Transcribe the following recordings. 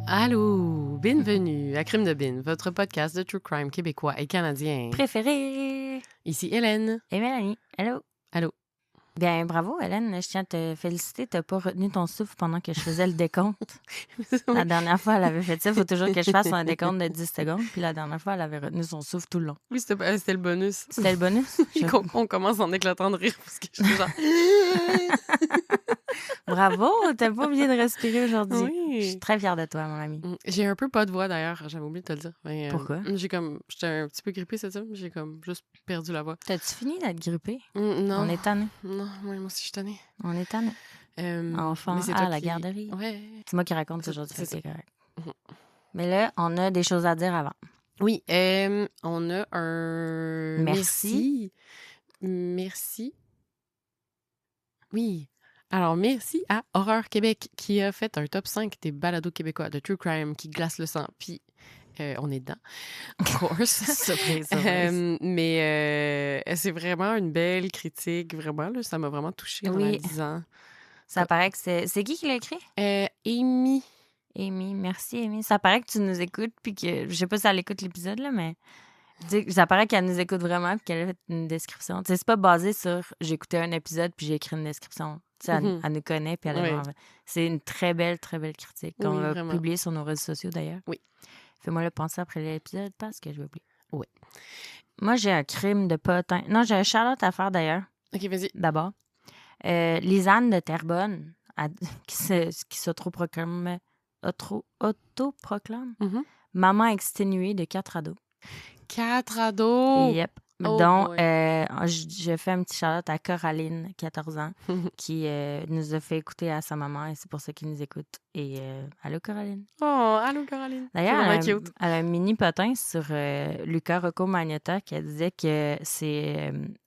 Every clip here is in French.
Allô, bienvenue à Crime de Bin, votre podcast de true crime québécois et canadien. Préféré. Ici Hélène. Et Mélanie. Allô. Allô. Bien, bravo, Hélène. Je tiens à te féliciter. Tu n'as pas retenu ton souffle pendant que je faisais le décompte. La dernière fois, elle avait fait ça. Il faut toujours que je fasse un décompte de 10 secondes. Puis la dernière fois, elle avait retenu son souffle tout le long. Oui, c'était le bonus. C'était le bonus? On commence en éclatant de rire parce que je suis genre... Bravo, t'es pas obligé de respirer aujourd'hui. Oui. Je suis très fière de toi, mon ami. J'ai un peu pas de voix d'ailleurs, j'avais oublié de te le dire. Mais, Pourquoi? J'étais un petit peu grippée cette semaine, j'ai comme juste perdu la voix. T'as-tu fini d'être grippée? Non. On est tanné. Non, moi aussi je suis tannée. On est tanné. Enfant à la garderie. Ouais. C'est moi qui raconte aujourd'hui. C'est correct. Mais là, on a des choses à dire avant. Oui, on a un... Merci. Merci. Oui. Alors, merci à Horreur Québec qui a fait un top 5 des balados québécois de True Crime qui glace le sang. Puis, on est dedans, of course. Surprise. Mais c'est vraiment une belle critique, vraiment. Là, ça m'a vraiment touchée en la disant. Ça paraît que c'est qui l'a écrit? Amy. Amy, merci Amy. Ça paraît que tu nous écoutes, puis que, je sais pas si elle écoute l'épisode, là, mais ça paraît qu'elle nous écoute vraiment, puis qu'elle a fait une description. T'sais, c'est pas basé sur j'écoutais un épisode, puis j'ai écrit une description. Elle nous connaît, puis c'est une très belle critique qu'on va publier sur nos réseaux sociaux, d'ailleurs. Oui. Fais-moi le penser après l'épisode, parce que je vais oublier. Oui. Moi, j'ai un crime de potin. Non, j'ai un shout-out à faire, d'ailleurs. OK, vas-y. D'abord. Lisanne de Terrebonne, qui s'autoproclame maman exténuée de 4 ados. 4 ados? Yep. Donc, je fais un petit shout-out à Coraline, 14 ans, qui nous a fait écouter à sa maman, et c'est pour ça qu'il nous écoute. Et allô, Coraline. Oh, allô, Coraline. D'ailleurs, elle a un mini potin sur Luca Rocco Magnotta qui disait que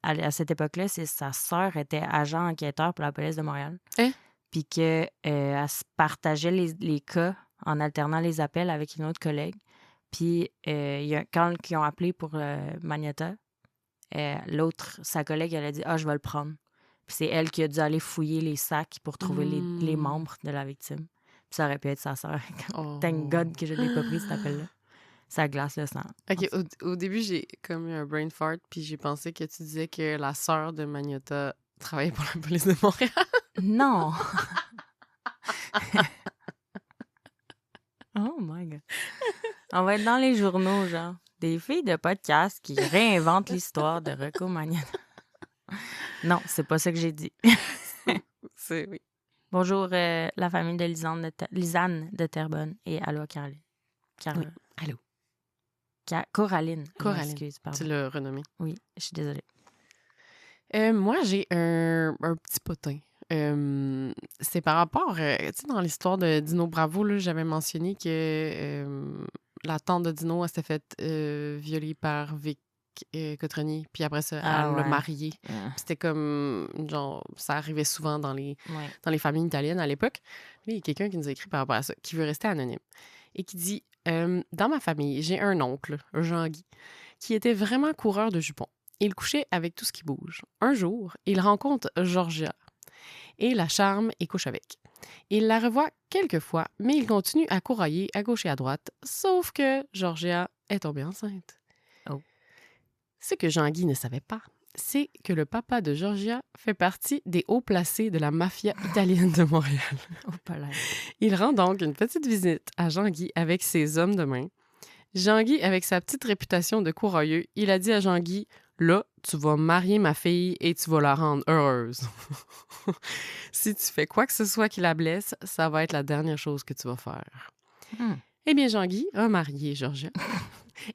à cette époque-là, sa sœur était agent enquêteur pour la police de Montréal. Puis qu'elle se partageait les cas en alternant les appels avec une autre collègue. Puis quand ils ont appelé pour Magnotta, sa collègue, elle a dit « Ah, je vais le prendre ». Puis c'est elle qui a dû aller fouiller les sacs pour trouver les membres de la victime. Puis ça aurait pu être sa sœur. Thank God que je ne l'ai pas pris, cet appel-là. Ça glace le sang. OK, au début, j'ai comme eu un brain fart, puis j'ai pensé que tu disais que la sœur de Magnotta travaillait pour la police de Montréal. Non! Oh my God. On va être dans les journaux, genre. Des filles de podcast qui réinventent l'histoire de Rocco Magnotta. Non, c'est pas ça que j'ai dit. Oui. Bonjour, la famille de Lisanne de Terrebonne. Et allô, Caroline. Oui. Allô. Coraline. Coraline. Excuse, pardon. Tu l'as renommé. Oui, je suis désolée. Moi, j'ai un petit potin. C'est par rapport, tu sais, dans l'histoire de Dino Bravo, là, j'avais mentionné que la tante de Dino, elle s'était faite violer par Vic Cotronier, puis après ça, elle l'a marié. C'était comme, genre, ça arrivait souvent dans les familles italiennes à l'époque. Là, il y a quelqu'un qui nous a écrit par rapport à ça, qui veut rester anonyme, et qui dit « Dans ma famille, j'ai un oncle, Jean-Guy, qui était vraiment coureur de jupons. Il couchait avec tout ce qui bouge. Un jour, il rencontre Georgia et la charme et couche avec. Il la revoit quelques fois, mais il continue à courailler à gauche et à droite, sauf que Georgia est tombée enceinte. Oh. Ce que Jean-Guy ne savait pas, c'est que le papa de Georgia fait partie des hauts placés de la mafia italienne de Montréal. Il rend donc une petite visite à Jean-Guy avec ses hommes de main. Jean-Guy, avec sa petite réputation de courailleux, il a dit à Jean-Guy « Là, tu vas marier ma fille et tu vas la rendre heureuse. Si tu fais quoi que ce soit qui la blesse, ça va être la dernière chose que tu vas faire. » Eh bien, Jean-Guy a marié Georgia.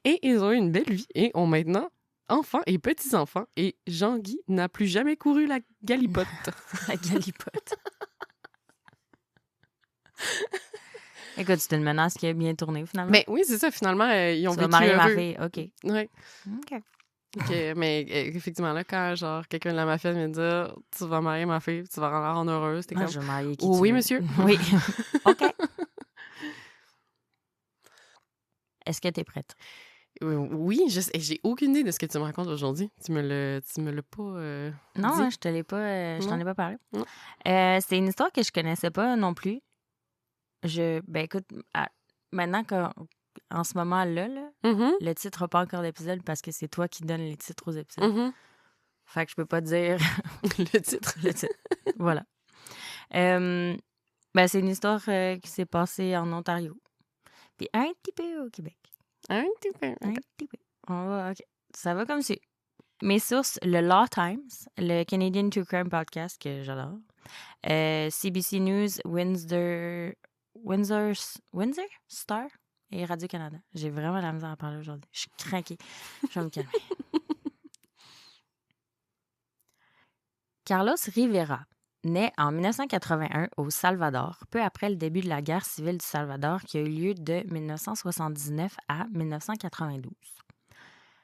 Et ils ont eu une belle vie et ont maintenant enfants et petits-enfants. Et Jean-Guy n'a plus jamais couru la galipote. La galipote. Écoute, c'est une menace qui a bien tourné, finalement. Mais oui, c'est ça. Finalement, ils ont vécu marier heureux. Ma fille, OK. Oui. OK. Mais effectivement, là, quand genre quelqu'un de la mafia vient dire « Tu vas marier ma fille, tu vas la rendre heureuse », t'es comme « Je vais marier qui « Oui, tu veux. monsieur. » Oui. OK. Est-ce que tu es prête? Oui, j'ai aucune idée de ce que tu me racontes aujourd'hui. Tu me l'as pas Non, dit. Je t'en ai pas parlé. Non. C'est une histoire que je connaissais pas non plus. Ben écoute, maintenant qu'en ce moment-là, Mm-hmm. le titre n'a pas encore d'épisode parce que c'est toi qui donnes les titres aux épisodes. Mm-hmm. Fait que je peux pas dire le titre. le titre. Voilà. C'est une histoire qui s'est passée en Ontario. Puis un petit peu au Québec. Un petit peu. Un petit peu. OK. Ça va comme si. Mes sources, le Law Times, le Canadian True Crime Podcast, que j'adore, CBC News, Windsor Star et Radio-Canada. J'ai vraiment la misère à parler aujourd'hui. Je suis craquée. Je vais me calmer. Carlos Rivera naît en 1981 au Salvador, peu après le début de la guerre civile du Salvador qui a eu lieu de 1979 à 1992.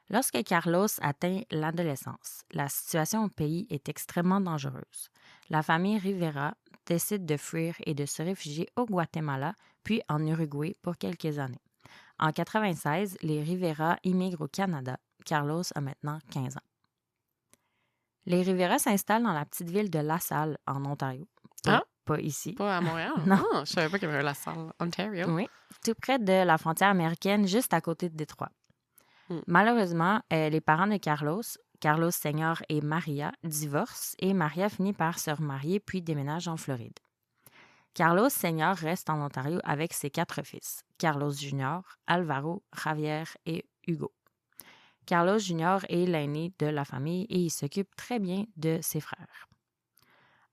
Lorsque Carlos atteint l'adolescence, la situation au pays est extrêmement dangereuse. La famille Rivera décide de fuir et de se réfugier au Guatemala, puis en Uruguay pour quelques années. En 1996, les Rivera immigrent au Canada. Carlos a maintenant 15 ans. Les Rivera s'installent dans la petite ville de LaSalle, en Ontario. Pas ici. Pas à Montréal? Non. Je savais pas qu'il y avait LaSalle, Ontario. Oui, tout près de la frontière américaine, juste à côté de Détroit. Malheureusement, les parents de Carlos Senior et Maria, divorcent et Maria finit par se remarier puis déménage en Floride. Carlos Senior reste en Ontario avec ses 4 fils, Carlos Junior, Alvaro, Javier et Hugo. Carlos Junior est l'aîné de la famille et il s'occupe très bien de ses frères.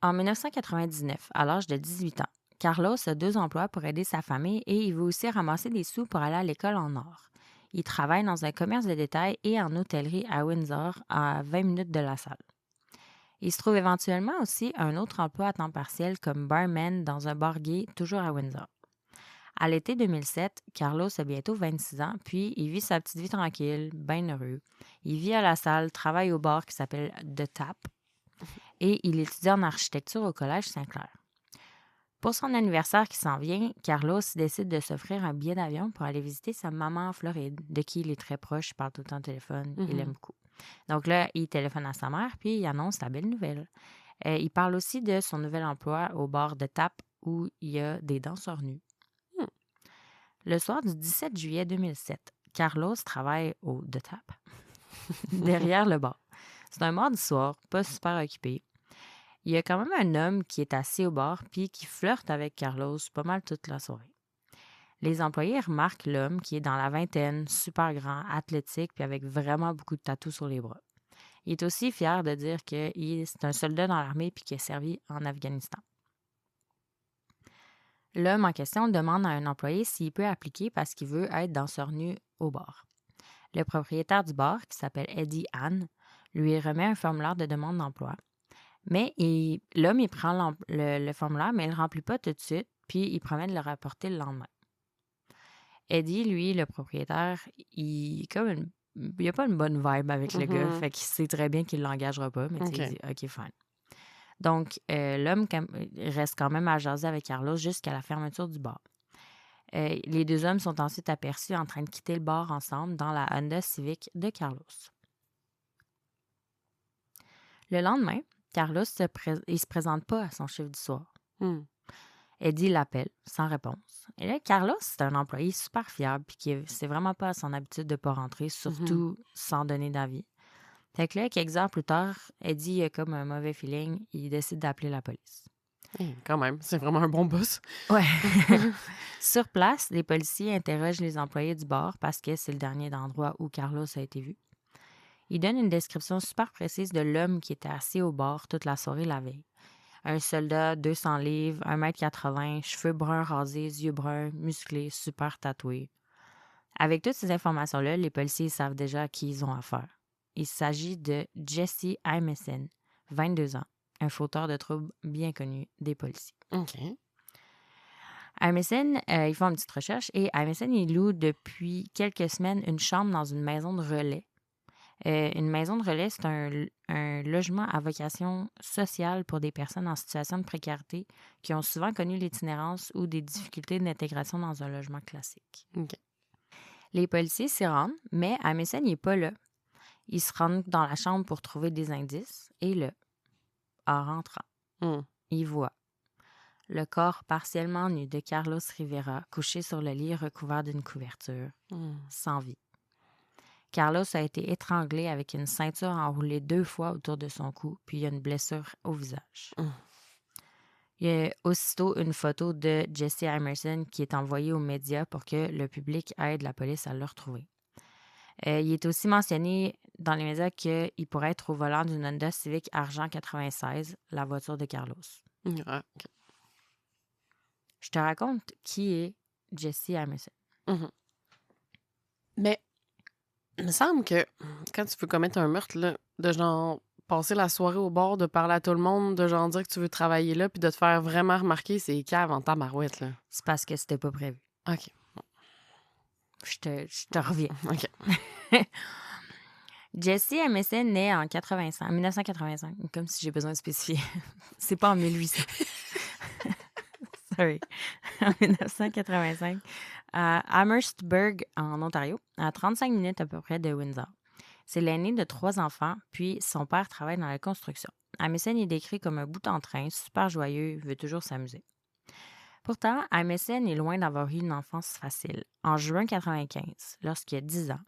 En 1999, à l'âge de 18 ans, Carlos a 2 emplois pour aider sa famille et il veut aussi ramasser des sous pour aller à l'école en or. Il travaille dans un commerce de détail et en hôtellerie à Windsor, à 20 minutes de LaSalle. Il se trouve éventuellement aussi un autre emploi à temps partiel comme barman dans un bar gay, toujours à Windsor. À l'été 2007, Carlos a bientôt 26 ans, puis il vit sa petite vie tranquille, bien heureux. Il vit à LaSalle, travaille au bar qui s'appelle The Tap, et il étudie en architecture au Collège Saint-Clair. Pour son anniversaire qui s'en vient, Carlos décide de s'offrir un billet d'avion pour aller visiter sa maman en Floride, de qui il est très proche, il parle tout le temps au téléphone, il l'aime beaucoup. Donc là, il téléphone à sa mère, puis il annonce la belle nouvelle. Il parle aussi de son nouvel emploi au bar de Tap, où il y a des danseurs nus. Le soir du 17 juillet 2007, Carlos travaille au The Tap, derrière le bar. C'est un mardi soir, pas super occupé. Il y a quand même un homme qui est assis au bar puis qui flirte avec Carlos pas mal toute la soirée. Les employés remarquent l'homme qui est dans la vingtaine, super grand, athlétique puis avec vraiment beaucoup de tatous sur les bras. Il est aussi fier de dire que c'est un soldat dans l'armée puis qu'il a servi en Afghanistan. L'homme en question demande à un employé s'il peut appliquer parce qu'il veut être danseur nu au bar. Le propriétaire du bar, qui s'appelle Eddie Ann, lui remet un formulaire de demande d'emploi. Mais l'homme, il prend le formulaire, mais il ne le remplit pas tout de suite, puis il promet de le rapporter le lendemain. Eddie, lui, le propriétaire, il n'a pas une bonne vibe avec le gars, fait qu'il sait très bien qu'il ne l'engagera pas, mais il dit « OK, fine ». Donc, l'homme reste quand même à jaser avec Carlos jusqu'à la fermeture du bar. Les 2 hommes sont ensuite aperçus en train de quitter le bar ensemble dans la Honda Civic de Carlos. Le lendemain, Carlos il se présente pas à son chiffre du soir. Eddie l'appelle, sans réponse. Et là, Carlos, c'est un employé super fiable puis c'est vraiment pas à son habitude de pas rentrer, surtout sans donner d'avis. Fait que là, quelques heures plus tard, Eddie a comme un mauvais feeling, il décide d'appeler la police. Quand même, c'est vraiment un bon boss. Ouais. Sur place, les policiers interrogent les employés du bar parce que c'est le dernier endroit où Carlos a été vu. Il donne une description super précise de l'homme qui était assis au bar toute la soirée la veille. Un soldat, 200 livres, 1,80 m, cheveux bruns rasés, yeux bruns, musclés, super tatoués. Avec toutes ces informations-là, les policiers savent déjà à qui ils ont affaire. Il s'agit de Jesse Imeson, 22 ans, un fauteur de troubles bien connu des policiers. OK. Imeson, ils font une petite recherche et Imeson, il loue depuis quelques semaines une chambre dans une maison de relais. Une maison de relais, c'est un logement à vocation sociale pour des personnes en situation de précarité qui ont souvent connu l'itinérance ou des difficultés d'intégration dans un logement classique. OK. Les policiers s'y rendent, mais Amundsen n'est pas là. Ils se rendent dans la chambre pour trouver des indices et là, en rentrant, ils voient le corps partiellement nu de Carlos Rivera couché sur le lit recouvert d'une couverture, sans vie. Carlos a été étranglé avec une ceinture enroulée 2 fois autour de son cou, puis il y a une blessure au visage. Il y a aussitôt une photo de Jesse Emerson qui est envoyée aux médias pour que le public aide la police à le retrouver. Il est aussi mentionné dans les médias qu'il pourrait être au volant d'une Honda Civic Argent 96, la voiture de Carlos. Okay. Je te raconte qui est Jesse Emerson. Mais il me semble que quand tu veux commettre un meurtre, là, de genre passer la soirée au bord, de parler à tout le monde, de genre dire que tu veux travailler là, puis de te faire vraiment remarquer, c'est cave en tabarouette, là. C'est parce que c'était pas prévu. OK. Je te reviens. OK. Jesse Emerson naît en 1985, comme si j'ai besoin de spécifier. C'est pas en 1800. Sorry. En 1985, à Amherstburg, en Ontario, à 35 minutes à peu près de Windsor. C'est l'aîné de 3 enfants, puis son père travaille dans la construction. Emerson est décrit comme un bout en train, super joyeux, veut toujours s'amuser. Pourtant, Emerson est loin d'avoir eu une enfance facile. En juin 1995, lorsqu'il a 10 ans,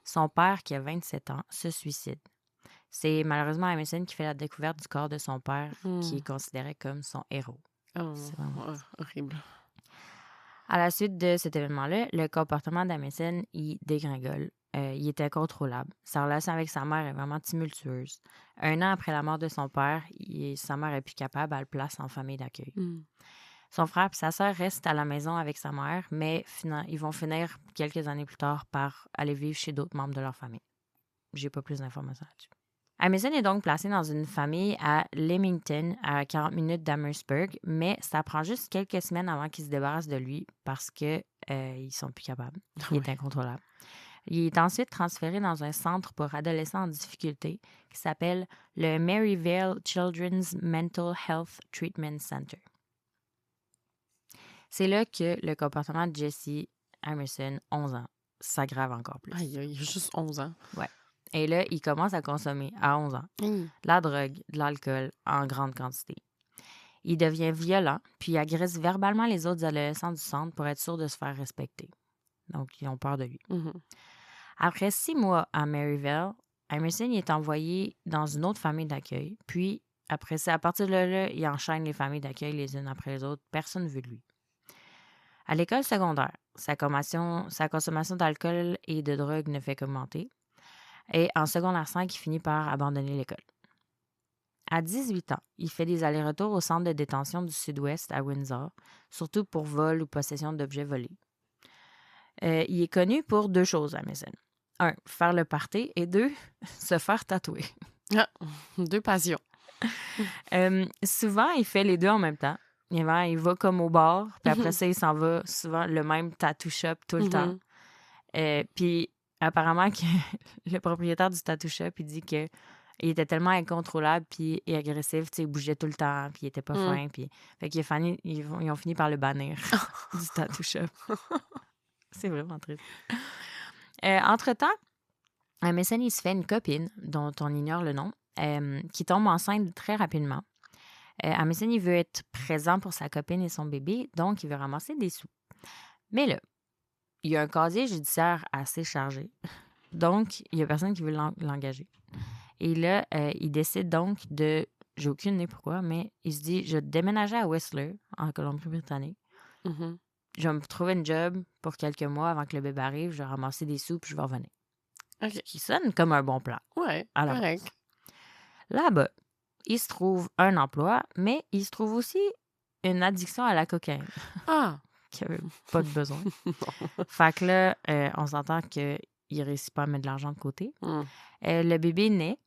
son père, qui a 27 ans, se suicide. C'est malheureusement Emerson qui fait la découverte du corps de son père, qui est considéré comme son héros. Oh, c'est vraiment horrible. À la suite de cet événement-là, le comportement d'Emerson, il dégringole. Il était incontrôlable. Sa relation avec sa mère est vraiment tumultueuse. 1 an après la mort de son père, sa mère est plus capable, elle le place en famille d'accueil. Son frère et sa sœur restent à la maison avec sa mère, mais ils vont finir quelques années plus tard par aller vivre chez d'autres membres de leur famille. J'ai pas plus d'informations là-dessus. Emerson est donc placé dans une famille à Leamington, à 40 minutes d'Amherstburg, mais ça prend juste quelques semaines avant qu'ils se débarrassent de lui parce que ils sont plus capables. Il est incontrôlable. Il est ensuite transféré dans un centre pour adolescents en difficulté qui s'appelle le Maryvale Children's Mental Health Treatment Center. C'est là que le comportement de Jesse Emerson, 11 ans, s'aggrave encore plus. Il a juste 11 ans. Ouais. Et là, il commence à consommer, à 11 ans, de la drogue, de l'alcool en grande quantité. Il devient violent, puis il agresse verbalement les autres adolescents du centre pour être sûr de se faire respecter. Donc, ils ont peur de lui. Après 6 mois à Maryvale, Emerson est envoyé dans une autre famille d'accueil. Puis, après ça, à partir de là, il enchaîne les familles d'accueil les unes après les autres. Personne ne veut de lui. À l'école secondaire, sa consommation d'alcool et de drogue ne fait qu'augmenter. Et en secondaire 5, il finit par abandonner l'école. À 18 ans, il fait des allers-retours au centre de détention du Sud-Ouest à Windsor, surtout pour vol ou possession d'objets volés. Il est connu pour 2 choses à Emerson. 1, faire le party, et 2, se faire tatouer. 2 passions. Souvent, il fait les 2 en même temps. Il va comme au bar, puis après ça, il s'en va souvent le même tattoo shop tout le temps. Puis apparemment, que le propriétaire du tattoo shop, il dit que il était tellement incontrôlable puis et agressif, il bougeait tout le temps, puis il était pas fin. Puis, fait qu'ils ils ont fini par le bannir du tattoo shop. C'est vraiment triste. Entre-temps, Emerson, il se fait une copine, dont on ignore le nom, qui tombe enceinte très rapidement. Emerson, il veut être présent pour sa copine et son bébé, donc il veut ramasser des sous. Mais là, il y a un casier judiciaire assez chargé, donc il y a personne qui veut l'engager. Et là, il décide donc de... J'ai aucune idée pourquoi, mais il se dit, je vais déménager à Whistler, en Colombie-Britannique. Je vais me trouver une job pour quelques mois avant que le bébé arrive, je vais ramasser des sous puis je vais revenir. OK. Qui sonne comme un bon plan. Ouais, correct. Là-bas, il se trouve un emploi, mais il se trouve aussi une addiction à la cocaïne. Qui avait pas de besoin. Fait que là, on s'entend qu'il réussit pas à mettre de l'argent de côté. Le bébé naît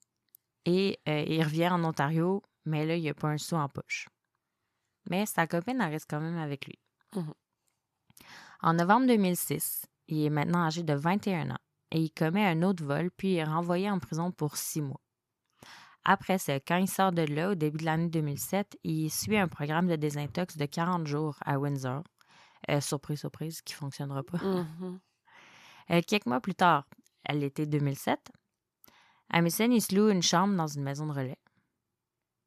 et il revient en Ontario, mais là, il n'y a pas un sou en poche. Mais sa copine, elle reste quand même avec lui. En novembre 2006, il est maintenant âgé de 21 ans et il commet un autre vol, puis il est renvoyé en prison pour 6 mois. Après ça, quand il sort de là, au début de l'année 2007, il suit un programme de désintox de 40 jours à Windsor. Surprise, surprise, qui ne fonctionnera pas. Quelques mois plus tard, à l'été 2007, Amundsen, il se loue une chambre dans une maison de relais.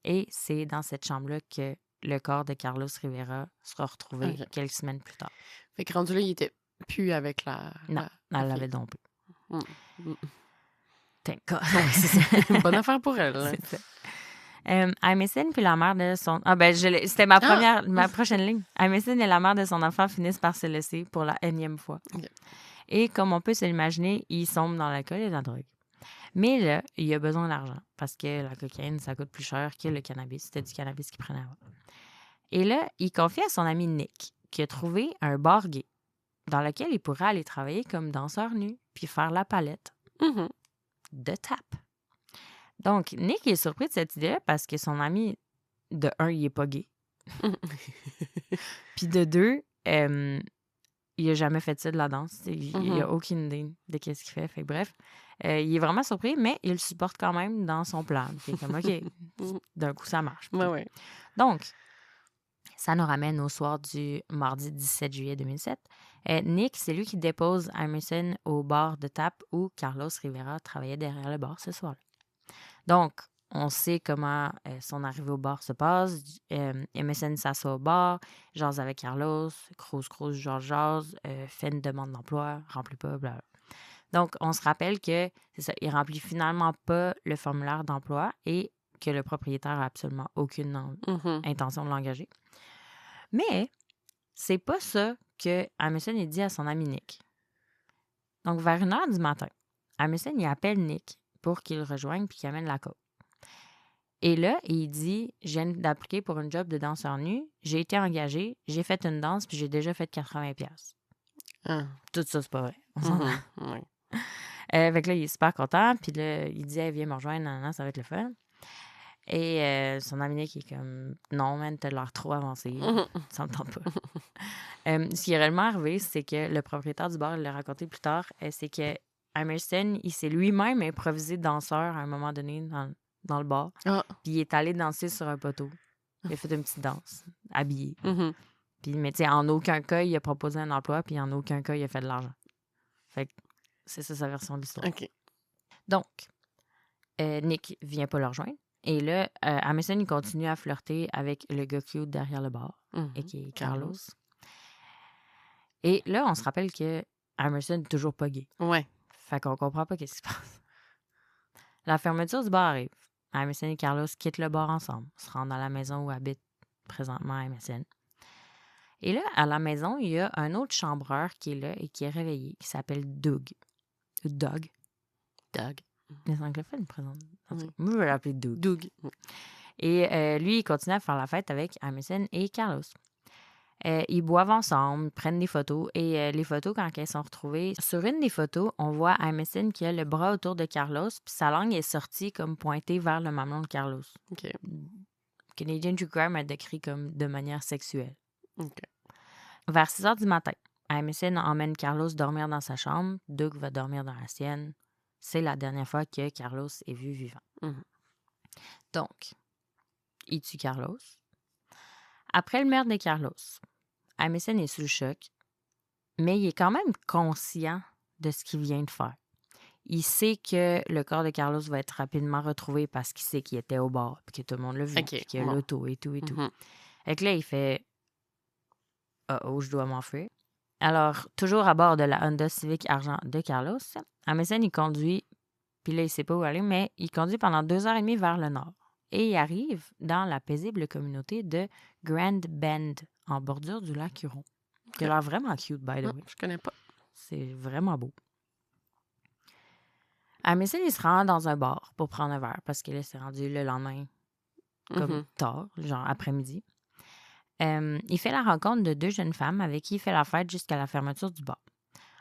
Et c'est dans cette chambre-là que le corps de Carlos Rivera sera retrouvé quelques semaines plus tard. Fait que rendu là, il était plus avec Non, elle l'avait dompé. Thank God. Ouais, c'est ça. Bonne affaire pour elle. C'est ça. Amundsen puis la mère de son... c'était ma prochaine ligne. Amundsen et la mère de son enfant finissent par se laisser pour la énième fois. Okay. Et comme on peut se l'imaginer, ils sombrent dans l'alcool et la drogue. Mais là, il a besoin d'argent parce que la cocaïne, ça coûte plus cher que le cannabis. C'était du cannabis qu'il prenait avant. Et là, il confie à son ami Nick qu'il a trouvé un bar gay dans lequel il pourrait aller travailler comme danseur nu puis faire la palette de tap. Donc, Nick est surpris de cette idée-là parce que son ami, de un, il est pas gay. Puis de deux, il a jamais fait ça de la danse. Il a aucune idée de qu'est-ce qu'il fait. Fait que, bref, il est vraiment surpris, mais il le supporte quand même dans son plan. Il est comme, OK, d'un coup, ça marche. Ouais. Donc, ça nous ramène au soir du mardi 17 juillet 2007. Nick, c'est lui qui dépose Amundsen au bar de tap où Carlos Rivera travaillait derrière le bar ce soir-là. Donc, on sait comment son arrivée au bar se passe. Amundsen s'assoit au bar, jase avec Carlos, crouse, jase, fait une demande d'emploi, remplit pas, blablabla. Donc, on se rappelle que, c'est ça, il remplit finalement pas le formulaire d'emploi et que le propriétaire a absolument aucune intention de l'engager. Mais, c'est pas ça que Amundsen dit à son ami Nick. Donc, vers 1h du matin, Amundsen, il appelle Nick pour qu'il le rejoigne puis qu'il amène la coke. Et là, il dit, je viens d'appliquer pour une job de danseur nu, j'ai été engagé, j'ai fait une danse puis j'ai déjà fait 80$. Tout ça, c'est pas vrai. On s'en va. Fait que là, il est super content puis là, il dit, viens me rejoindre, ça va être le fun. Et son ami Nick est comme, non, man, t'as l'air trop avancé, ça me tente pas. Ce qui est réellement arrivé, c'est que le propriétaire du bar, il l'a raconté plus tard, c'est que Amundsen, il s'est lui-même improvisé danseur à un moment donné dans le bar. Puis il est allé danser sur un poteau. Il a fait une petite danse, habillé. Puis, mais tu sais, en aucun cas, il a proposé un emploi, puis en aucun cas, il a fait de l'argent. Fait que c'est ça sa version de l'histoire. OK. Donc, Nick vient pas le rejoindre. Et là, Amundsen, il continue à flirter avec le gars cute derrière le bar, et qui est Carlos. Et là, on se rappelle que Amundsen n'est toujours pas gay. Ouais. Fait qu'on comprend pas ce qui se passe. La fermeture du bar arrive. Amundsen et Carlos quittent le bar ensemble, se rendent à la maison où habite présentement Amundsen. Et là, à la maison, il y a un autre chambreur qui est là et qui est réveillé, qui s'appelle Doug. Doug. Les anglophones présentent. Moi, je vais l'appeler Doug. Doug. Et lui, il continue à faire la fête avec Amundsen et Carlos. Ils boivent ensemble, prennent des photos. Et les photos, quand elles sont retrouvées, sur une des photos, on voit Amundsen qui a le bras autour de Carlos, puis sa langue est sortie comme pointée vers le mamelon de Carlos. OK. Canadian True Crime a décrit comme de manière sexuelle. OK. Vers 6h du matin, Amundsen emmène Carlos dormir dans sa chambre. Doug va dormir dans la sienne. C'est la dernière fois que Carlos est vu vivant. Donc, il tue Carlos. Après le meurtre de Carlos, Amundsen est sous le choc, mais il est quand même conscient de ce qu'il vient de faire. Il sait que le corps de Carlos va être rapidement retrouvé parce qu'il sait qu'il était au bar, puis que tout le monde l'a vu, puis qu'il y a l'auto et tout. Et que là, il fait « Oh, je dois m'enfuir ». Alors, toujours à bord de la Honda Civic Argent de Carlos, Amundsen, il conduit, puis là, il ne sait pas où aller, mais il conduit pendant 2h30 vers le nord. Et il arrive dans la paisible communauté de Grand Bend, en bordure du lac Huron. Qui a l'air vraiment cute, by the way. Je connais pas. C'est vraiment beau. Amundsen, il se rend dans un bar pour prendre un verre, parce qu'il s'est rendu le lendemain, comme tard, genre après-midi. Il fait la rencontre de 2 jeunes femmes avec qui il fait la fête jusqu'à la fermeture du bar.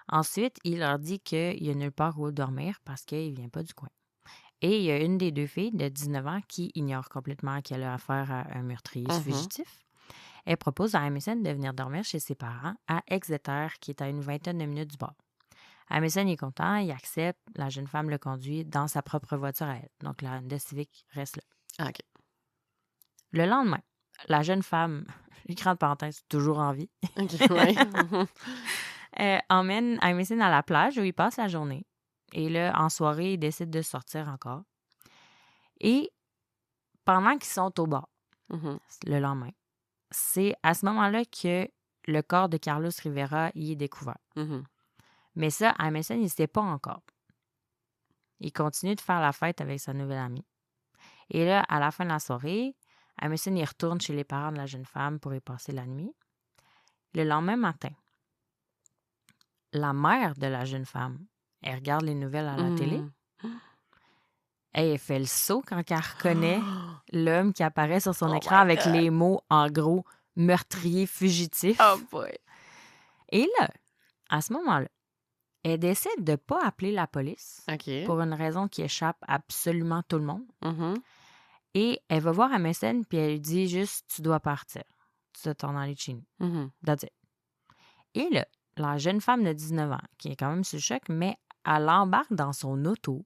Ensuite, il leur dit qu'il n'y a nulle part où dormir parce qu'il ne vient pas du coin. Et il y a une des 2 filles de 19 ans qui ignore complètement qu'elle a affaire à un meurtrier fugitif. Elle propose à Amundsen de venir dormir chez ses parents à Exeter, qui est à une 20aine de minutes du bar. Amundsen est content, il accepte. La jeune femme le conduit dans sa propre voiture à elle. Donc, la Honda Civic reste là. OK. Le lendemain, la jeune femme, écran de parenthèse, toujours en vie, emmène Amison à la plage où il passe la journée. Et là, en soirée, il décide de sortir encore. Et pendant qu'ils sont au bar, le lendemain, c'est à ce moment-là que le corps de Carlos Rivera y est découvert. Mais ça, Amison, il ne sait pas encore. Il continue de faire la fête avec sa nouvelle amie. Et là, à la fin de la soirée, Amison, il retourne chez les parents de la jeune femme pour y passer la nuit. Le lendemain matin, la mère de la jeune femme, elle regarde les nouvelles à la télé. Et elle fait le saut quand elle reconnaît l'homme qui apparaît sur son écran avec les mots, en gros, « meurtrier fugitif ». Oh boy! Et là, à ce moment-là, elle décide de ne pas appeler la police pour une raison qui échappe absolument tout le monde. Et elle va voir Amison puis elle lui dit juste « Tu dois partir. Tu dois t'en aller de chez nous. » That's it. Et là, la jeune femme de 19 ans, qui est quand même sous le choc, mais elle embarque dans son auto,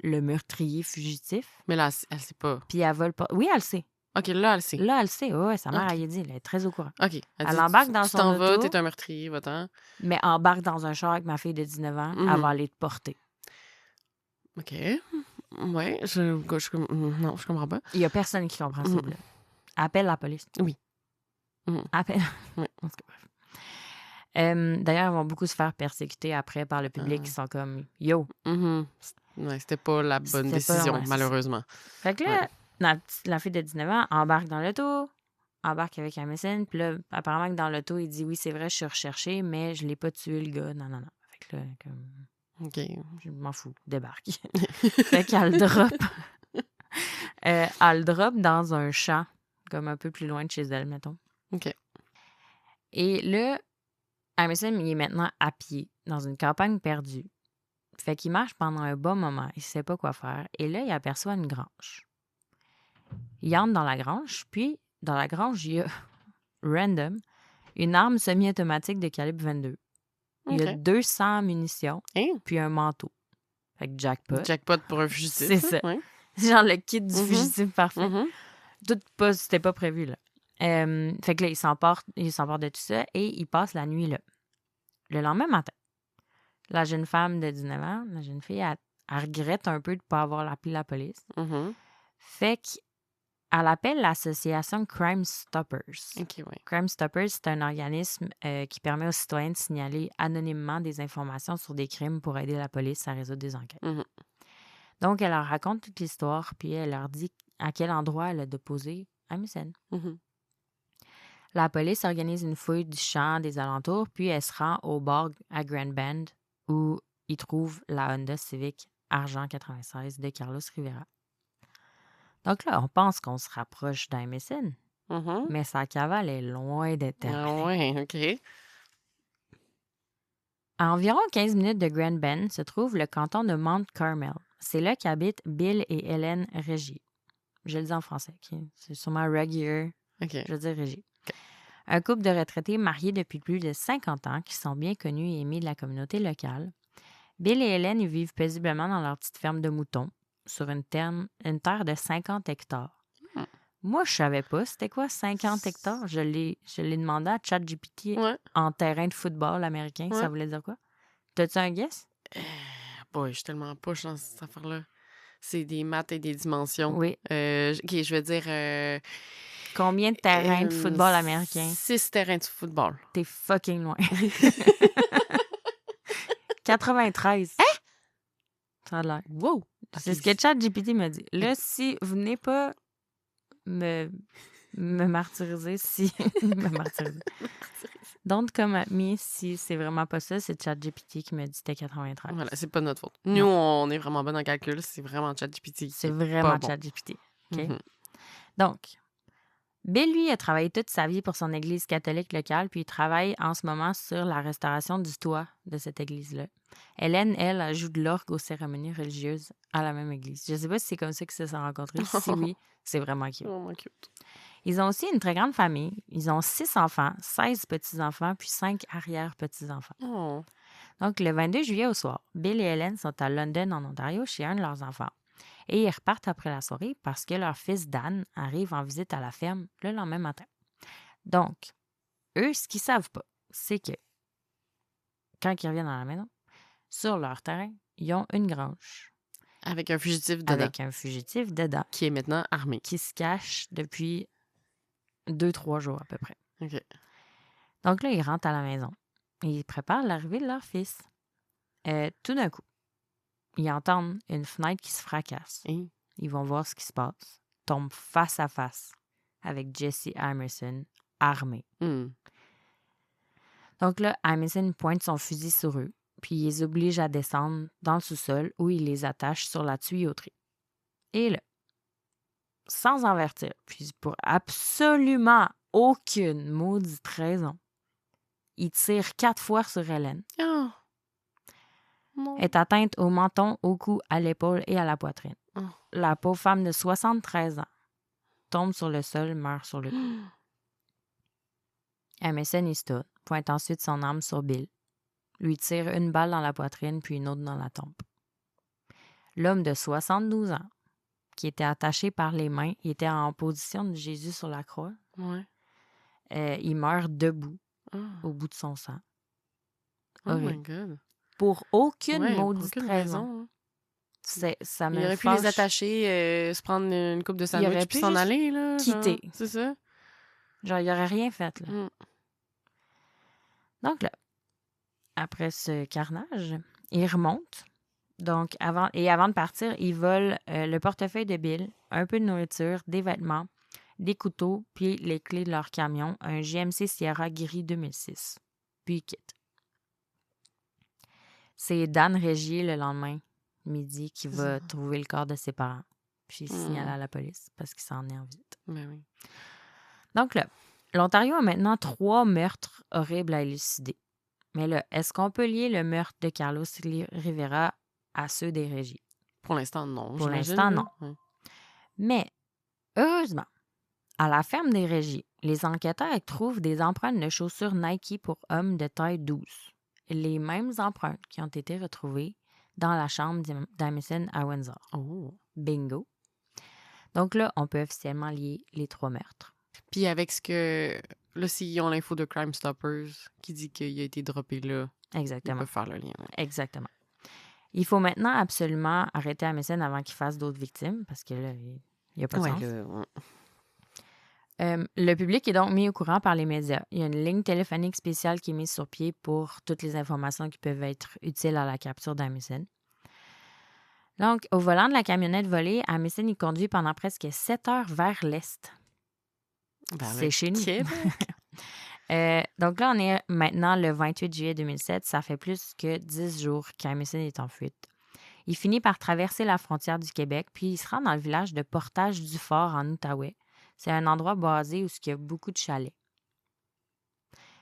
le meurtrier fugitif. Mais là, elle sait pas. Puis elle vole pas. Oui, elle le sait. OK, là, elle sait. Là, elle le sait. Oui, sa mère, elle a dit. Elle est très au courant. OK. Elle embarque dans son auto. Tu t'en vas, t'es un meurtrier, va-t'en. Mais embarque dans un char avec ma fille de 19 ans, elle va aller te porter. OK. Ouais, non, je comprends pas. Il y a personne qui comprend ça. Là. Appelle la police. Oui. Appelle. Oui. En tout cas, bref. D'ailleurs, ils vont beaucoup se faire persécuter après par le public qui sont comme « Yo! » Ouais, c'était pas la bonne décision, malheureusement. Fait que là, la fille de 19 ans embarque dans l'auto, embarque avec Amison, puis là, apparemment que dans l'auto, il dit « Oui, c'est vrai, je suis recherché, mais je l'ai pas tué, le gars. Non. » Fait que là, comme... OK. Je m'en fous, débarque. Fait qu'elle le drop. Elle le drop dans un champ, comme un peu plus loin de chez elle, mettons. OK. Et là, Amison, il est maintenant à pied, dans une campagne perdue. Fait qu'il marche pendant un bon moment, il sait pas quoi faire. Et là, il aperçoit une grange. Il entre dans la grange, puis dans la grange, il y a, random, une arme semi-automatique de calibre 22. Il y a 200 munitions, puis un manteau. Fait que jackpot. Jackpot pour un fugitif. C'est ça. Ouais. C'est genre le kit du fugitif parfait. C'était pas prévu, là. Fait que là, il s'empare de tout ça et il passe la nuit là. Le lendemain matin, la jeune femme de 19 ans, la jeune fille, elle regrette un peu de ne pas avoir appelé la police. Fait qu'elle appelle l'association Crime Stoppers. Okay, ouais. Crime Stoppers, c'est un organisme qui permet aux citoyens de signaler anonymement des informations sur des crimes pour aider la police à résoudre des enquêtes. Donc, elle leur raconte toute l'histoire, puis elle leur dit à quel endroit elle a déposé Amison. La police organise une fouille du champ des alentours, puis elle se rend au bar à Grand Bend où ils trouvent la Honda Civic Argent 96 de Carlos Rivera. Donc là, on pense qu'on se rapproche d'Amison, mais sa cavale est loin d'être terminée. Ah ouais, OK. À environ 15 minutes de Grand Bend se trouve le canton de Mount Carmel. C'est là qu'habitent Bill et Hélène Régier. Je le dis en français, OK? C'est sûrement Régier. Okay. Je veux dire Régier. Okay. Un couple de retraités mariés depuis plus de 50 ans qui sont bien connus et aimés de la communauté locale. Bill et Hélène y vivent paisiblement dans leur petite ferme de moutons sur une terre de 50 hectares. Moi, je savais pas c'était quoi 50 hectares. Je l'ai demandé à ChatGPT en terrain de football américain. Ça voulait dire quoi? T'as-tu un guess? Boy, je suis tellement push dans cette affaire-là. C'est des maths et des dimensions. Oui. OK, je vais dire... Combien de terrains de football américain? 6 terrains de football. T'es fucking loin. 93. Hein? Ça a l'air. Wow! C'est ce que ChatGPT m'a dit. Là, si vous venez pas me martyriser, si... me martyriser. Don't come at me si c'est vraiment pas ça. C'est ChatGPT qui m'a dit que c'était 93. Voilà, c'est pas de notre faute. Nous, on est vraiment bon en calcul. C'est vraiment ChatGPT. C'est vraiment ChatGPT. OK? Donc, Bill, lui, a travaillé toute sa vie pour son église catholique locale, puis il travaille en ce moment sur la restauration du toit de cette église-là. Hélène, elle joue de l'orgue aux cérémonies religieuses à la même église. Je sais pas si c'est comme ça qu'ils se sont rencontrés. Si oui, c'est vraiment cute. Vraiment cute. Ils ont aussi une très grande famille. Ils ont 6 enfants, 16 petits-enfants, puis 5 arrière-petits-enfants. Oh. Donc, le 22 juillet au soir, Bill et Hélène sont à London, en Ontario, chez un de leurs enfants. Et ils repartent après la soirée parce que leur fils Dan arrive en visite à la ferme le lendemain matin. Donc, eux, ce qu'ils savent pas, c'est que quand ils reviennent à la maison, sur leur terrain, ils ont une grange. Avec un fugitif dedans. Qui est maintenant armé. Qui se cache depuis 2-3 jours à peu près. OK. Donc là, ils rentrent à la maison. Ils préparent l'arrivée de leur fils. Tout d'un coup, ils entendent une fenêtre qui se fracasse. Ils vont voir ce qui se passe. Tombent face à face avec Jesse Emerson, armé. Donc là, Emerson pointe son fusil sur eux, puis il les oblige à descendre dans le sous-sol où il les attache sur la tuyauterie. Et là, sans avertir, puis pour absolument aucune maudite raison, il tire 4 fois sur Hélène. Oh. Non. Elle est atteinte au menton, au cou, à l'épaule et à la poitrine. Oh. La pauvre femme de 73 ans tombe sur le sol, meurt sur le coup. Emerson y stood, pointe ensuite son arme sur Bill, lui tire une balle dans la poitrine puis une autre dans la tempe. L'homme de 72 ans, qui était attaché par les mains, il était en position de Jésus sur la croix. Ouais. Il meurt debout, au bout de son sang. Oh my God. Pour aucune maudite raison. Hein. Ça me il aurait pu les attacher, se prendre une coupe de sandwich puis s'en aller. Là, quitter. Genre, c'est ça? Genre, il aurait rien fait. Là. Donc là, après ce carnage, ils remontent. Donc, avant de partir, ils volent le portefeuille de Bill, un peu de nourriture, des vêtements, des couteaux, puis les clés de leur camion, un GMC Sierra gris 2006. Puis ils quittent. C'est Dan Régier, le lendemain, midi, qui va trouver le corps de ses parents. Puis il signale à la police parce qu'il s'en est en visite. Ben oui. Donc là, l'Ontario a maintenant 3 meurtres horribles à élucider. Mais là, est-ce qu'on peut lier le meurtre de Carlos Rivera à ceux des Régies? Pour l'instant, non. Pour l'instant, non. Ouais. Mais, heureusement, à la ferme des Régies, les enquêteurs trouvent des empreintes de chaussures Nike pour hommes de taille 12. Les mêmes empreintes qui ont été retrouvées dans la chambre d'Emerson à Windsor. Oh. Bingo. Donc là, on peut officiellement lier les 3 meurtres. Puis avec ce que... Là, s'ils ont l'info de Crime Stoppers qui dit qu'il a été droppé là, exactement. Ils peuvent faire le lien. Ouais. Exactement. Il faut maintenant absolument arrêter Emerson avant qu'il fasse d'autres victimes, parce que là, il n'y a pas de sens. Le public est donc mis au courant par les médias. Il y a une ligne téléphonique spéciale qui est mise sur pied pour toutes les informations qui peuvent être utiles à la capture d'Emerson. Donc, au volant de la camionnette volée, Emerson il conduit pendant presque 7 heures vers l'est. C'est chez nous. Donc là, on est maintenant le 28 juillet 2007. Ça fait plus que 10 jours qu'Emerson est en fuite. Il finit par traverser la frontière du Québec, puis il se rend dans le village de Portage-du-Fort en Outaouais. C'est un endroit basé où il y a beaucoup de chalets.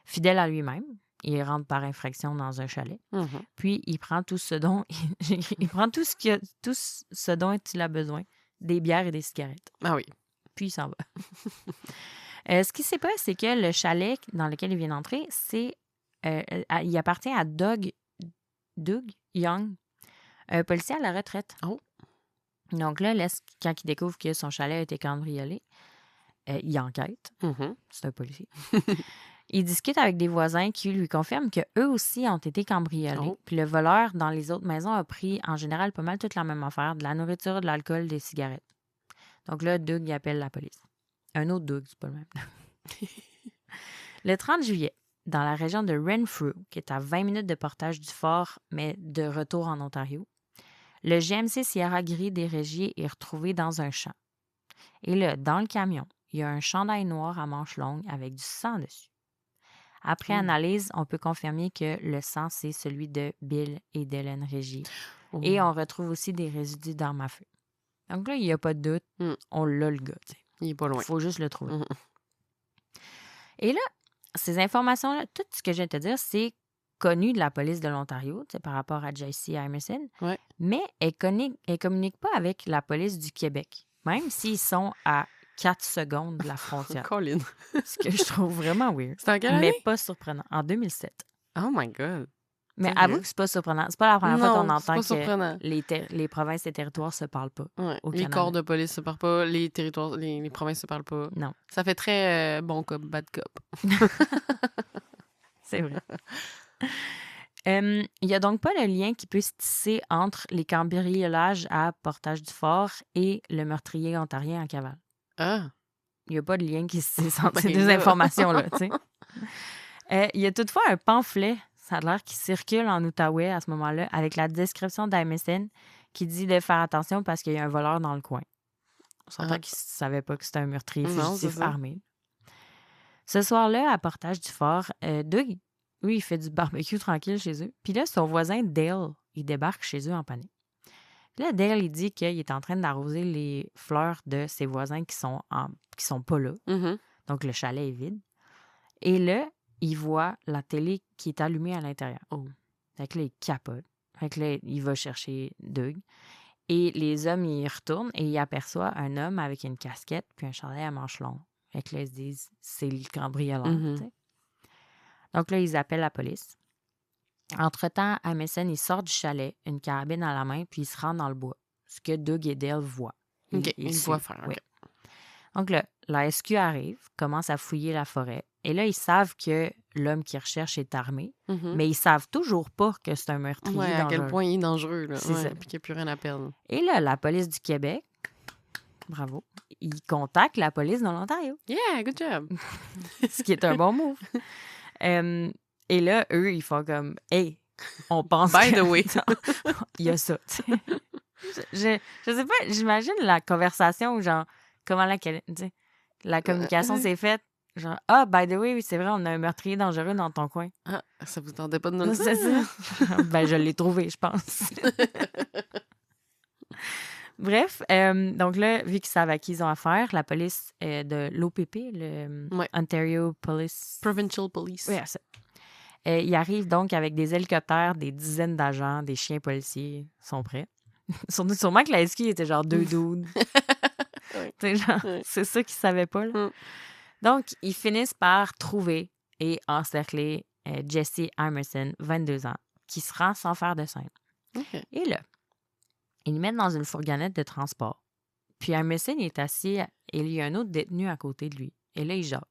Fidèle à lui-même, il rentre par infraction dans un chalet. Mm-hmm. Puis il prend tout ce dont il prend tout ce dont il a besoin, des bières et des cigarettes. Ah oui. Puis il s'en va. Ce qui s'est passé, c'est que le chalet dans lequel il vient d'entrer, il appartient à Doug Young, un policier à la retraite. Oh. Donc là, quand il découvre que son chalet a été cambriolé, il enquête. Mm-hmm. C'est un policier. Il discute avec des voisins qui lui confirment qu'eux aussi ont été cambriolés. Oh. Puis le voleur dans les autres maisons a pris en général pas mal toute la même affaire, de la nourriture, de l'alcool, des cigarettes. Donc là, Doug il appelle la police. Un autre Doug, c'est pas le même. Le 30 juillet, dans la région de Renfrew, qui est à 20 minutes de Portage-du-Fort, mais de retour en Ontario, le GMC Sierra gris des Régies est retrouvé dans un champ. Et là, dans le camion, il y a un chandail noir à manches longues avec du sang dessus. Après analyse, on peut confirmer que le sang, c'est celui de Bill et d'Hélène Régier. Oh. Et on retrouve aussi des résidus d'armes à feu. Donc là, il n'y a pas de doute, on l'a le gars. T'sais. Il est pas loin. Il faut juste le trouver. Et là, ces informations-là, tout ce que je viens de te dire, c'est connu de la police de l'Ontario par rapport à Jesse Emerson, mais elle communique pas avec la police du Québec, même s'ils sont à 4 secondes de la frontière. Colin. Ce que je trouve vraiment weird. C'est en quelle année? Mais pas surprenant. En 2007. Oh my God. Mais avoue que c'est pas surprenant. C'est pas la première fois qu'on entend que les provinces et territoires se parlent pas au Canada. Les corps de police se parlent pas, les territoires, les provinces se parlent pas. Non. Ça fait très bon cop, bad cop. C'est vrai. Il n'y a donc pas de lien qui peut se tisser entre les cambriolages à Portage-du-Fort et le meurtrier ontarien en cavale. Ah! Il n'y a pas de lien qui se tisse entre ces deux informations-là, tu sais. Il y a toutefois un pamphlet, ça a l'air, qui circule en Outaouais à ce moment-là, avec la description d'Amison qui dit de faire attention parce qu'il y a un voleur dans le coin. On s'entend qu'il ne savait pas que c'était un meurtrier fugitif armé. Ce soir-là, à Portage-du-Fort, Doug, lui, il fait du barbecue tranquille chez eux. Puis là, son voisin Dale, il débarque chez eux en panique. Puis là, Dale, il dit qu'il est en train d'arroser les fleurs de ses voisins qui sont pas là. Mm-hmm. Donc, le chalet est vide. Et là, il voit la télé qui est allumée à l'intérieur. Oh. Fait que là, il capote. Fait que là, il va chercher Doug. Et les hommes, ils retournent et il aperçoit un homme avec une casquette puis un chandail à manches longues. Fait que là, ils se disent, c'est le cambrioleur. Mm-hmm. Donc là, ils appellent la police. Entre-temps, Amison, il sort du chalet, une carabine à la main, puis il se rend dans le bois. Ce que Doug et Dale voient. Ils voient faire. Oui. Donc là, la SQ arrive, commence à fouiller la forêt. Et là, ils savent que l'homme qu'ils recherchent est armé, mais ils savent toujours pas que c'est un meurtrier dangereux. À quel point il est dangereux. Là. C'est ça. Puis qu'il n'y a plus rien à perdre. Et là, la police du Québec, bravo, ils contactent la police de l'Ontario. Yeah, good job! Ce qui est un bon move. Et là, eux, ils font comme, hey, on pense By the way. il y a ça. Je sais pas, j'imagine la conversation, genre, comment la communication s'est faite. Genre, by the way, oui, c'est vrai, on a un meurtrier dangereux dans ton coin. Ah, ça vous tentait pas de nous le dire? C'est ça. Ben, je l'ai trouvé, je pense. Bref, donc là, vu qu'ils savent à qui ils ont affaire, la police de l'OPP, le Ontario Police... Provincial Police. Oui, ça. Ils arrivent donc avec des hélicoptères, des dizaines d'agents, des chiens policiers sont prêts. Sûrement que la SQ était genre 2 dudes. C'est ça qu'ils ne savaient pas. Là. Donc, ils finissent par trouver et encercler Jesse Emerson, 22 ans, qui se rend sans faire de scène. Okay. Et là, ils le mettent dans une fourgonnette de transport. Puis Emerson est assis et il y a un autre détenu à côté de lui. Et là, il jase.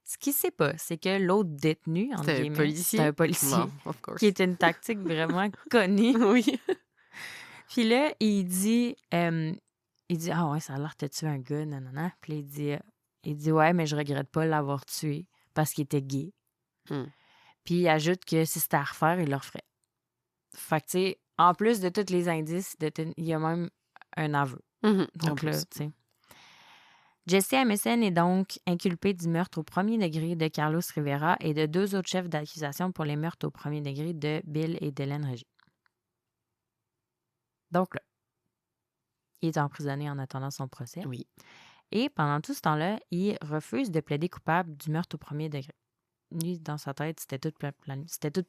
Ce qu'il ne sait pas, c'est que l'autre détenu, c'est un policier bon, qui est une tactique vraiment connue. Oui. Puis là, il dit, ah ouais, ça a l'air que t'as tué un gars, nanana. Puis il dit, ouais, mais je regrette pas l'avoir tué parce qu'il était gay. Puis il ajoute que si c'était à refaire, il le referait. Fait que, tu sais, en plus de tous les indices, il y a même un aveu. Donc là, tu sais. Jesse Emerson est donc inculpé du meurtre au premier degré de Carlos Rivera et de 2 autres chefs d'accusation pour les meurtres au premier degré de Bill et d'Hélène Régis. Donc là, il est emprisonné en attendant son procès. Oui. Et pendant tout ce temps-là, il refuse de plaider coupable du meurtre au premier degré. Lui, dans sa tête, c'était tout pas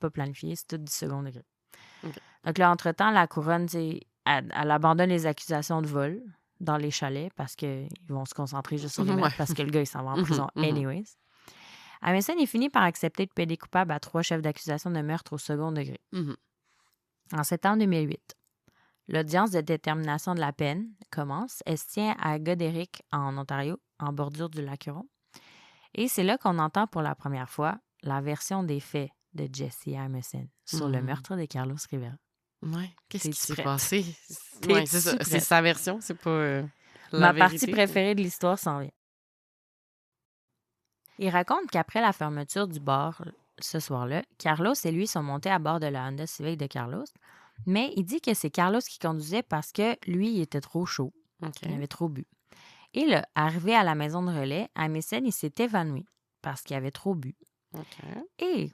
planifié, c'était tout du second degré. Okay. Donc là, entre-temps, la couronne, elle abandonne les accusations de vol dans les chalets parce qu'ils vont se concentrer juste sur les meurtres parce que le gars, il s'en va en prison anyways. Emerson, il finit par accepter de plaider coupable à 3 chefs d'accusation de meurtre au second degré. En septembre 2008, l'audience de détermination de la peine commence. Elle se tient à Goderic, en Ontario, en bordure du lac Huron. Et c'est là qu'on entend pour la première fois la version des faits de Jesse Emerson sur le meurtre de Carlos Rivera. Oui. Qu'est-ce qui s'est passé? Ouais, c'est ça. C'est sa version, c'est pas Ma partie préférée de l'histoire s'en vient. Il raconte qu'après la fermeture du bar ce soir-là, Carlos et lui sont montés à bord de la Honda Civic de Carlos, mais il dit que c'est Carlos qui conduisait parce que lui, il était trop chaud. Okay. Il avait trop bu. Et là, arrivé à la maison de relais, Emerson, il s'est évanoui parce qu'il avait trop bu. Okay. Et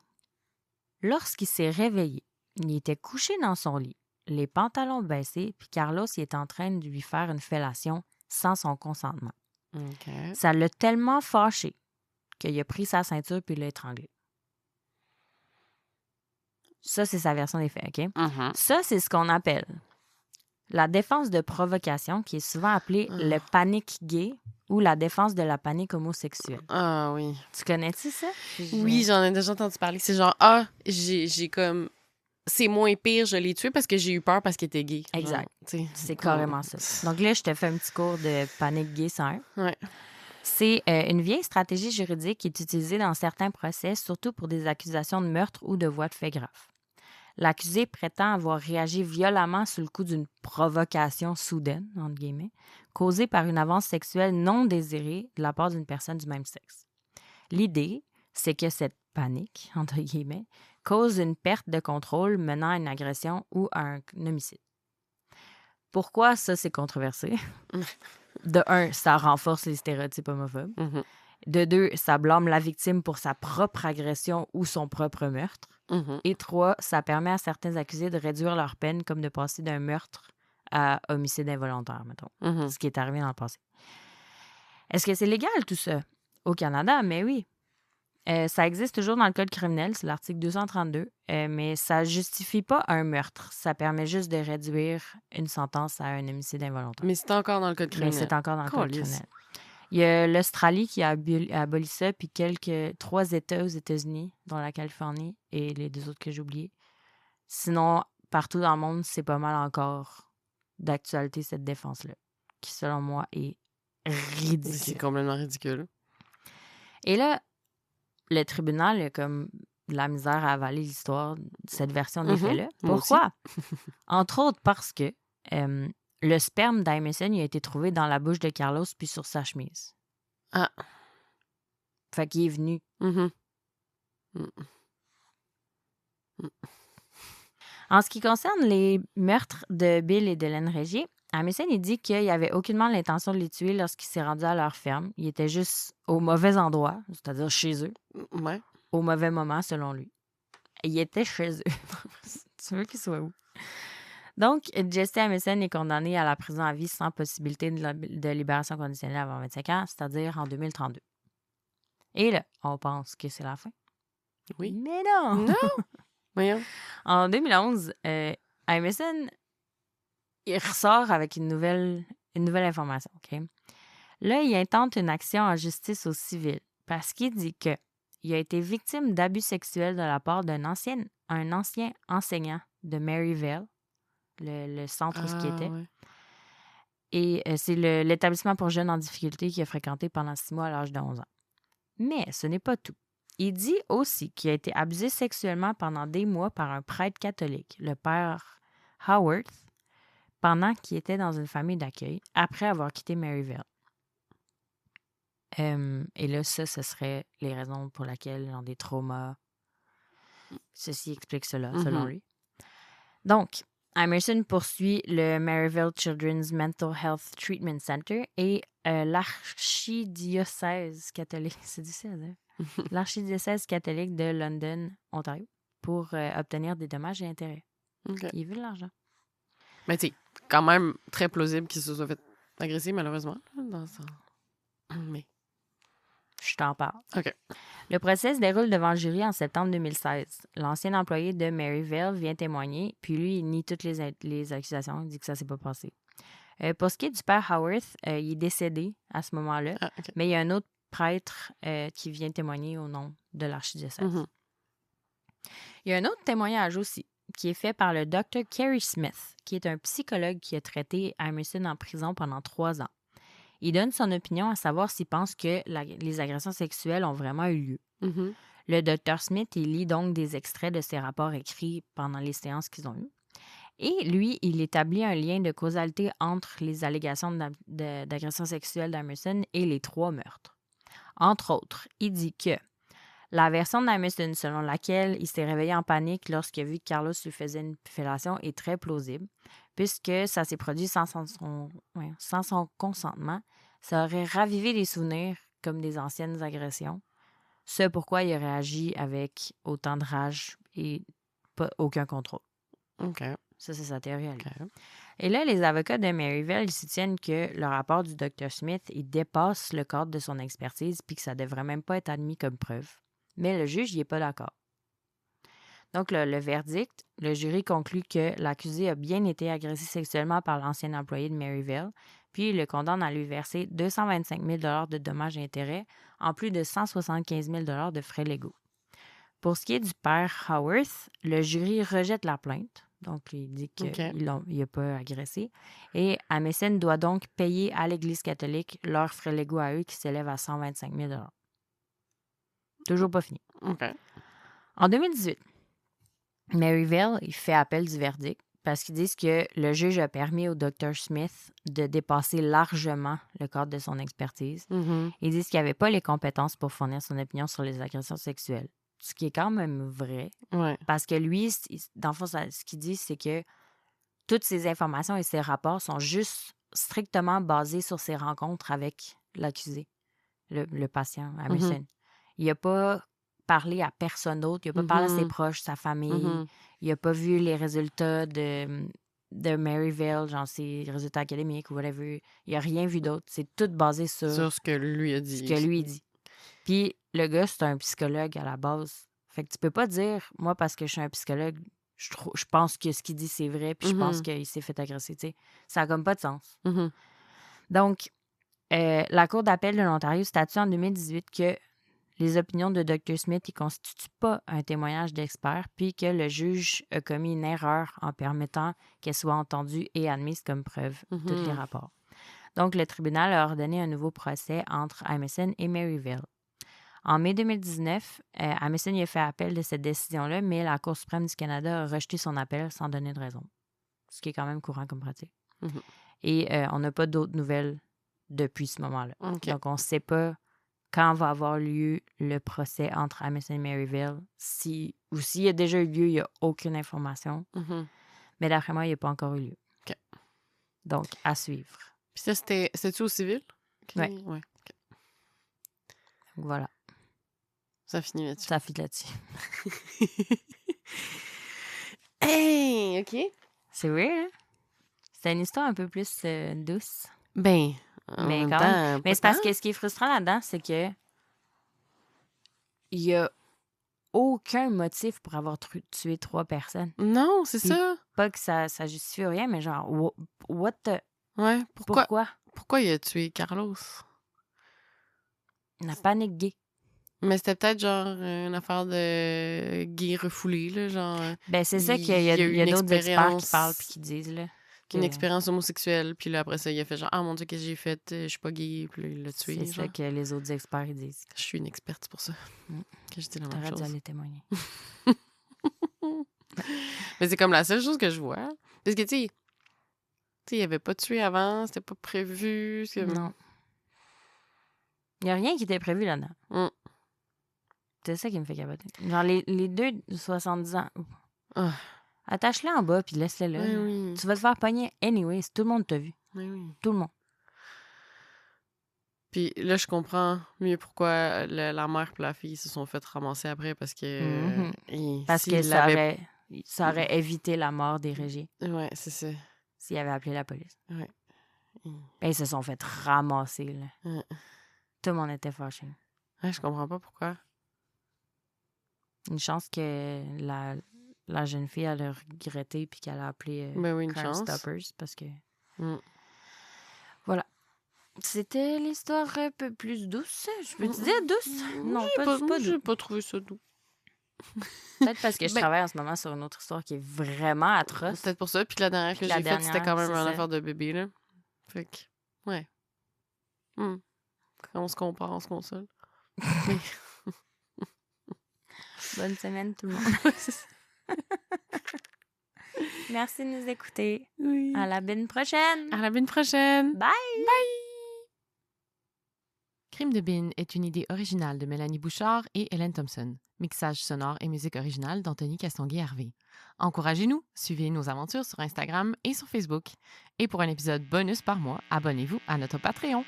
lorsqu'il s'est réveillé, il était couché dans son lit, les pantalons baissés, puis Carlos il est en train de lui faire une fellation sans son consentement. Okay. Ça l'a tellement fâché qu'il a pris sa ceinture puis l'a étranglé. Ça, c'est sa version des faits, OK? Ça, c'est ce qu'on appelle la défense de provocation, qui est souvent appelée le panique gay ou la défense de la panique homosexuelle. Ah oui. Tu connais-tu ça? Oui, j'en ai déjà entendu parler. C'est genre, j'ai comme... C'est moins pire, je l'ai tué parce que j'ai eu peur parce qu'il était gay. Exact. Genre, c'est carrément ça. Donc là, je te fais un petit cours de panique gay 101. Ouais. C'est une vieille stratégie juridique qui est utilisée dans certains procès, surtout pour des accusations de meurtre ou de voies de fait graves. L'accusé prétend avoir réagi violemment sous le coup d'une provocation soudaine, entre guillemets, causée par une avance sexuelle non désirée de la part d'une personne du même sexe. L'idée, c'est que cette panique, entre guillemets, cause une perte de contrôle menant à une agression ou à un homicide. Pourquoi ça, c'est controversé? De un, ça renforce les stéréotypes homophobes. Mhm. De deux, ça blâme la victime pour sa propre agression ou son propre meurtre. Mhm. Et trois, ça permet à certains accusés de réduire leur peine, comme de passer d'un meurtre à homicide involontaire, mettons. Mhm. Ce qui est arrivé dans le passé. Est-ce que c'est légal, tout ça? Au Canada, mais oui. Ça existe toujours dans le code criminel, c'est l'article 232, mais ça ne justifie pas un meurtre. Ça permet juste de réduire une sentence à un homicide involontaire. Mais c'est encore dans le code criminel. Mais c'est encore dans le code criminel. Il y a l'Australie qui a aboli ça, puis 3 États aux États-Unis, dont la Californie et les 2 autres que j'ai oubliés. Sinon, partout dans le monde, c'est pas mal encore d'actualité, cette défense-là, qui, selon moi, est ridicule. C'est complètement ridicule. Et là, le tribunal a comme de la misère à avaler l'histoire de cette version des faits-là. Pourquoi? Entre autres parce que le sperme d'Emerson a été trouvé dans la bouche de Carlos puis sur sa chemise. Ah. Fait qu'il est venu. En ce qui concerne les meurtres de Bill et d'Hélène Régier, Emerson, il dit qu'il avait aucunement l'intention de les tuer lorsqu'il s'est rendu à leur ferme. Il était juste au mauvais endroit, c'est-à-dire chez eux. Ouais. Au mauvais moment, selon lui. Il était chez eux. Tu veux qu'il soit où? Donc, Jesse Emerson est condamné à la prison à vie sans possibilité de libération conditionnelle avant 25 ans, c'est-à-dire en 2032. Et là, on pense que c'est la fin. Oui. Mais non! Non! Voyons. En 2011, Emerson, il ressort avec une nouvelle information. Okay? Là, il intente une action en justice au civil parce qu'il dit que il a été victime d'abus sexuels de la part d'un ancien enseignant de Maryvale, le centre où ce qui était. Ouais. Et c'est l'établissement pour jeunes en difficulté qu'il a fréquenté pendant 6 mois à l'âge de 11 ans. Mais ce n'est pas tout. Il dit aussi qu'il a été abusé sexuellement pendant des mois par un prêtre catholique, le père Howarth, pendant qu'il était dans une famille d'accueil, après avoir quitté Maryvale. Et là, ce serait les raisons pour lesquelles ils ont des traumas. Ceci explique cela, selon lui. Donc, Emerson poursuit le Maryvale Children's Mental Health Treatment Center et l'archidiocèse catholique, c'est difficile à dire, l'archidiocèse catholique de London, Ontario, pour obtenir des dommages et intérêts. Okay. Il veut de l'argent. Mais tu sais, quand même très plausible qu'il se soit fait agresser, malheureusement. Dans ça. Mais... Je t'en parle. OK. Le procès se déroule devant le jury en septembre 2016. L'ancien employé de Maryvale vient témoigner, puis lui, il nie toutes les accusations. Il dit que ça s'est pas passé. Pour ce qui est du père Howarth, il est décédé à ce moment-là, okay. Mais il y a un autre prêtre qui vient témoigner au nom de l'archidiocèse. Il y a un autre témoignage aussi, qui est fait par le Dr. Kerry Smith, qui est un psychologue qui a traité Emerson en prison pendant 3 ans. Il donne son opinion à savoir s'il pense que les agressions sexuelles ont vraiment eu lieu. Le Dr. Smith, il lit donc des extraits de ses rapports écrits pendant les séances qu'ils ont eues. Et lui, il établit un lien de causalité entre les allégations d'agression sexuelle d'Emerson et les 3 meurtres. Entre autres, il dit que la version d'Emerson selon laquelle il s'est réveillé en panique lorsqu'il a vu que Carlos lui faisait une fellation est très plausible, puisque ça s'est produit sans son consentement. Ça aurait ravivé des souvenirs comme des anciennes agressions. Ce pourquoi il aurait agi avec autant de rage et aucun contrôle. OK. Ça, c'est sa théorie. Okay. Et là, les avocats de Maryvale, ils soutiennent que le rapport du Dr. Smith, il dépasse le cadre de son expertise puis que ça ne devrait même pas être admis comme preuve. Mais le juge, il n'est pas d'accord. Donc, le verdict, le jury conclut que l'accusé a bien été agressé sexuellement par l'ancien employé de Maryvale, puis il le condamne à lui verser 225 000 $ de dommages et intérêts, en plus de 175 000 $ de frais légaux. Pour ce qui est du père Howarth, le jury rejette la plainte. Donc, il dit qu'il n'a pas agressé. Et Emerson doit donc payer à l'Église catholique leurs frais légaux à eux qui s'élèvent à 125 000 $. Toujours pas fini. Okay. En 2018, Maryville, il fait appel du verdict parce qu'ils disent que le juge a permis au Dr. Smith de dépasser largement le cadre de son expertise. Ils disent qu'il n'avait pas les compétences pour fournir son opinion sur les agressions sexuelles. Ce qui est quand même vrai. Ouais. Parce que lui, dans le fond, ce qu'il dit, c'est que toutes ces informations et ces rapports sont juste strictement basés sur ses rencontres avec l'accusé, le patient, Emerson. Il n'a pas parlé à personne d'autre. Il n'a pas parlé à ses proches, sa famille. Il n'a pas vu les résultats de Maryville, genre ses résultats académiques ou whatever. Il n'a rien vu d'autre. C'est tout basé sur ce que lui a dit. Ce que lui dit. Puis le gars, c'est un psychologue à la base. Fait que tu peux pas dire, moi, parce que je suis un psychologue, je pense que ce qu'il dit, c'est vrai, puis je pense qu'il s'est fait agresser. T'sais. Ça n'a comme pas de sens. Donc, la Cour d'appel de l'Ontario statue en 2018 que les opinions de Dr. Smith ne constituent pas un témoignage d'expert, puis que le juge a commis une erreur en permettant qu'elle soit entendue et admise comme preuve tous les rapports. Donc, le tribunal a ordonné un nouveau procès entre Emerson et Maryville. En mai 2019, Emerson a fait appel de cette décision-là, mais la Cour suprême du Canada a rejeté son appel sans donner de raison, ce qui est quand même courant comme pratique. Et on n'a pas d'autres nouvelles depuis ce moment-là. Donc, on ne sait pas quand va avoir lieu le procès entre Emerson et Maryville. Ou s'il y a déjà eu lieu, il n'y a aucune information. Mais d'après moi, il n'y a pas encore eu lieu. Donc, à suivre. Puis ça, c'était-tu au civil? Oui. Ouais. Donc, voilà. Ça finit là-dessus. Ça finit là-dessus. Hey! OK. C'est weird, hein? C'est une histoire un peu plus douce. Ben, mais quand même. Mais c'est parce que ce qui est frustrant là-dedans, c'est que il y a aucun motif pour avoir tué 3 personnes. Non, c'est ça. Pas que ça justifie rien, mais genre, what the... Ouais, pourquoi? Pourquoi il a tué Carlos? La panique gay. Mais c'était peut-être genre une affaire de gay refoulé, là, genre... Ben, c'est ça qu'il y a d'autres experts qui parlent puis qui disent, là. Une expérience homosexuelle, puis là, après ça, il a fait genre « Ah, mon Dieu, qu'est-ce que j'ai fait? Je suis pas gay. » Puis là, il l'a tué. C'est ça que les autres experts, ils disent. Je suis une experte pour ça. Que je dis la même chose. T'aurais dû aller témoigner. Mais c'est comme la seule chose que je vois. Parce que, tu sais, il avait pas tué avant, c'était pas prévu. Non. Il n'y a rien qui était prévu là-dedans. C'est ça qui me fait capoter. Genre, les deux de 70 ans... Attache-les en bas puis laisse-les là. Oui. Tu vas te faire pogner anyways. Tout le monde t'a vu. Oui. Tout le monde. Puis là, je comprends mieux pourquoi la mère et la fille se sont fait ramasser après parce que... Parce que ça aurait évité la mort des Régis. Ouais, c'est ça. S'ils avaient appelé la police. Ouais. Et ils se sont fait ramasser, là. Tout le monde était fâché. Ouais, je comprends pas pourquoi. Une chance que la jeune fille, elle a regretté puis qu'elle a appelé Crime Stoppers parce que... Voilà. C'était l'histoire un peu plus douce. Je peux te dire douce? Non, pas douce. J'ai pas trouvé ça doux. Peut-être parce que je travaille en ce moment sur une autre histoire qui est vraiment atroce. Peut-être pour ça. Puis la dernière que j'ai faite, c'était quand même une affaire de bébé, là. Fait que, ouais. Quand on se compare, on se console. Bonne semaine, tout le monde. Merci de nous écouter. Oui. À la semaine prochaine. À la semaine prochaine. Bye. Bye. Crime de Bin est une idée originale de Mélanie Bouchard et Hélène Thompson. Mixage sonore et musique originale d'Anthony Castonguay-Hervé. Encouragez-nous, suivez nos aventures sur Instagram et sur Facebook. Et pour un épisode bonus par mois, abonnez-vous à notre Patreon.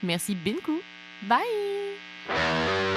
Merci Binku. Bye!